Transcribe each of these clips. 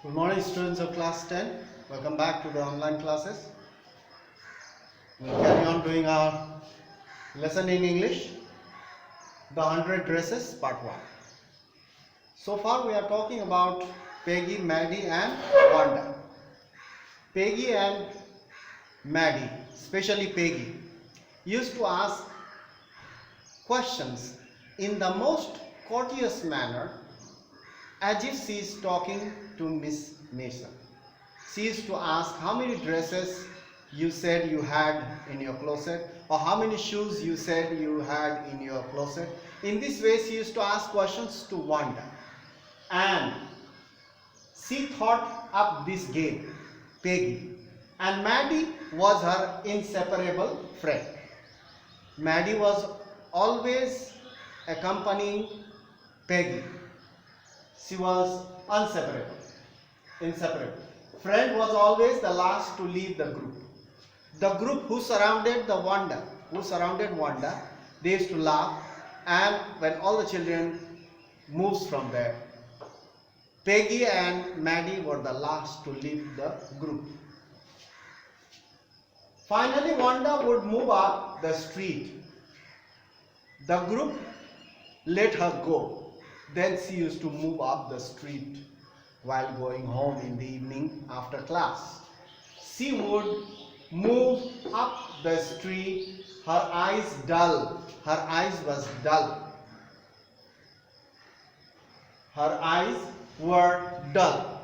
Good morning, students of class 10. Welcome back to the online classes. We'll carry on doing our lesson in English, The 100 Dresses, Part 1. So far, we are talking about Peggy, Maddie, and Wanda. Peggy and Maddie, especially Peggy, used to ask questions in the most courteous manner as if she is talking to Miss Mason. She used to ask how many dresses you said you had in your closet, or how many shoes you said you had in your closet. In this way, she used to ask questions to Wanda. And she thought up this game, Peggy. And Maddie was her inseparable friend. Maddie was always accompanying Peggy. She was inseparable. Friend was always the last to leave the group. The group who surrounded Wanda, they used to laugh, and when all the children moves from there, Peggy and Maddie were the last to leave the group. Finally, Wanda would move up the street. The group let her go. Then she used to move up the street while going home in the evening after class. She would move up the street, her eyes dull. Her eyes was dull. Her eyes were dull.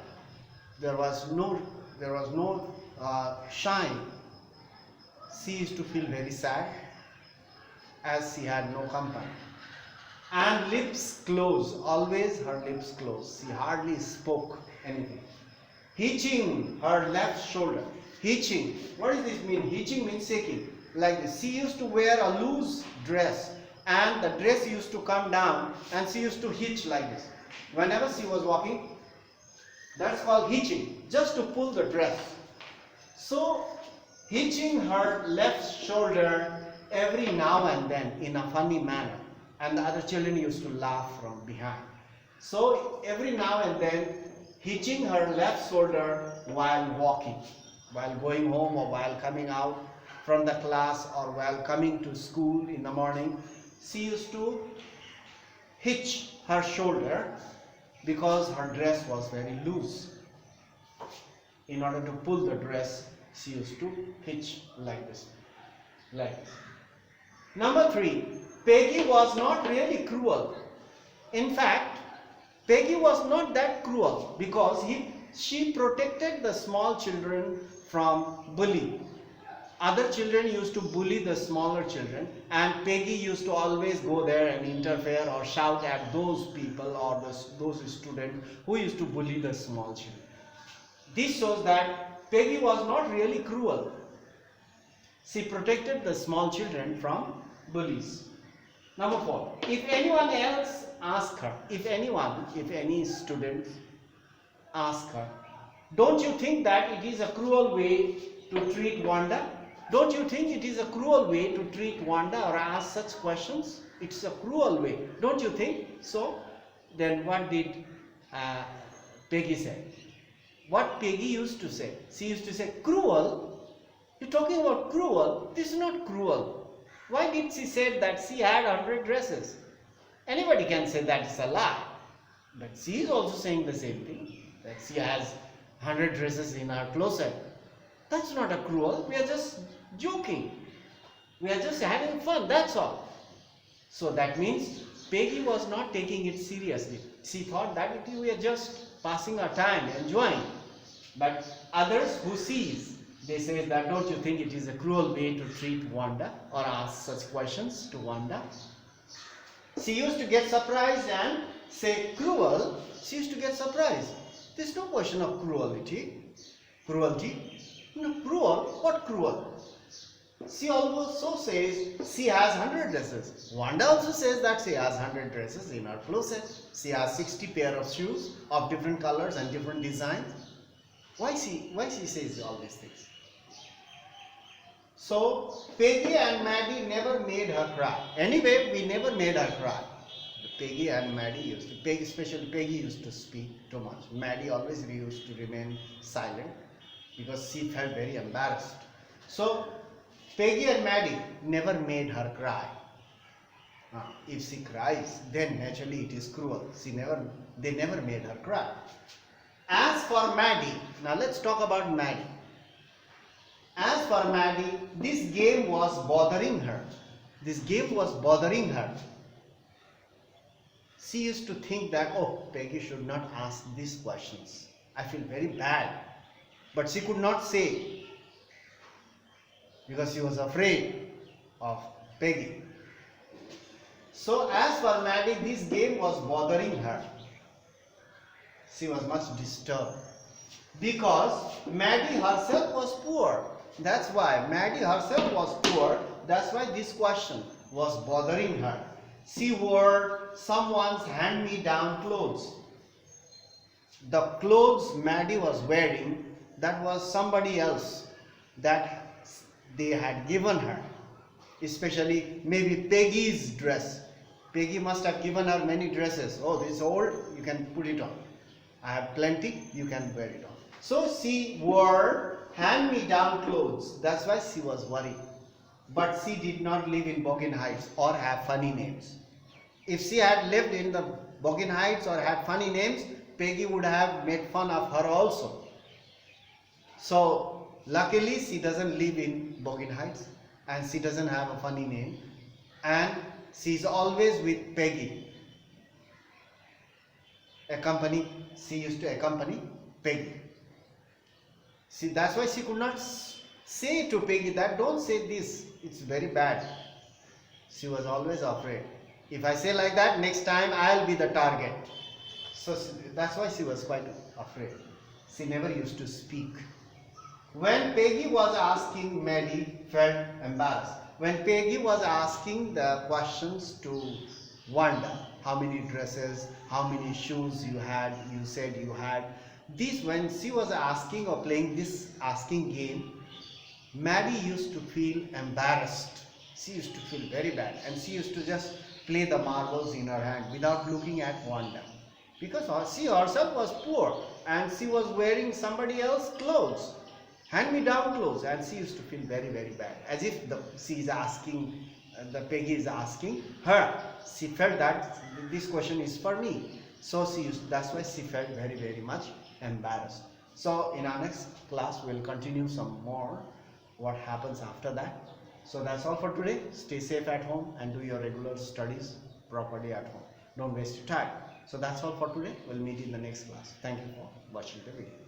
There was no shine. She used to feel very sad as she had no company. And lips closed, always her lips closed. She hardly spoke anything. Hitching her left shoulder. Hitching. What does this mean? Hitching means shaking. Like this. She used to wear a loose dress, and the dress used to come down, and she used to hitch like this. Whenever she was walking, that's called hitching. Just to pull the dress. So, hitching her left shoulder every now and then in a funny manner. And the other children used to laugh from behind. So every now and then, hitching her left shoulder while walking, while going home or while coming out from the class or while coming to school in the morning, she used to hitch her shoulder because her dress was very loose. In order to pull the dress, she used to hitch like this. Number 3. Peggy was not really cruel. In fact, Peggy was not that cruel because she protected the small children from bullying. Other children used to bully the smaller children, and Peggy used to always go there and interfere or shout at those people or those students who used to bully the small children. This shows that Peggy was not really cruel. She protected the small children from bullies. Number 4. If anyone else asks her, if any student asks her, don't you think that it is a cruel way to treat Wanda? Don't you think it is a cruel way to treat Wanda or ask such questions? It's a cruel way. Don't you think so? Then what did Peggy say? What Peggy used to say? She used to say, cruel? You're talking about cruel? This is not cruel. Why did she say that she had 100 dresses? Anybody can say that is a lie. But she is also saying the same thing, that she has 100 dresses in her closet. That's not a cruel. We are just joking. We are just having fun, that's all. So that means Peggy was not taking it seriously. She thought that we are just passing our time, enjoying. But others who sees, they say that don't you think it is a cruel way to treat Wanda or ask such questions to Wanda? She used to get surprised and say cruel. She used to get surprised. There's no question of cruelty. No, cruel? What cruel? She also says she has 100 dresses. Wanda also says that she has 100 dresses in her closet. She has 60 pair of shoes of different colors and different designs. Why she says all these things? So, Peggy and Maddie never made her cry. Anyway, we never made her cry. Peggy and Maddie used to, Peggy, especially Peggy used to speak too much. Maddie always used to remain silent because she felt very embarrassed. So Peggy and Maddie never made her cry. If she cries, then naturally it is cruel. They never made her cry. As for Maddie, now let's talk about Maddie. As for Maddie, this game was bothering her. This game was bothering her. She used to think that, oh, Peggy should not ask these questions. I feel very bad. But she could not say because she was afraid of Peggy. So as for Maddie, this game was bothering her. She was much disturbed because Maddie herself was poor. That's why Maddie herself was poor. That's why this question was bothering her. She wore someone's hand-me-down clothes. The clothes Maddie was wearing, that was somebody else that they had given her. Especially maybe Peggy's dress. Peggy must have given her many dresses. Oh, this is old, you can put it on. I have plenty, you can wear it on. So she wore hand-me-down clothes. That's why she was worried. But she did not live in Boggin Heights or have funny names. If she had lived in the Boggin Heights or had funny names, Peggy would have made fun of her also. So luckily she doesn't live in Boggin Heights and she doesn't have a funny name, and she is always with Peggy. She used to accompany Peggy. See, that's why she could not say to Peggy that don't say this, it's very bad. She was always afraid. If I say like that, next time I'll be the target. So that's why she was quite afraid. She never used to speak. When Peggy was asking, Maddie felt embarrassed. When Peggy was asking the questions to Wanda, how many dresses, how many shoes you had, you said you had. This, when she was asking or playing this asking game, Maddie used to feel embarrassed. She used to feel very bad, and she used to just play the marbles in her hand without looking at Wanda. Because she herself was poor and she was wearing somebody else's clothes, hand-me-down clothes, and she used to feel very, very bad. As if the Peggy is asking her. She felt that this question is for me. So that's why she felt very, very much embarrassed. So in our next class, we'll continue some more what happens after that. So that's all for today. Stay safe at home and do your regular studies properly at home. Don't waste your time. So that's all for today. We'll meet in the next class. Thank you for watching the video.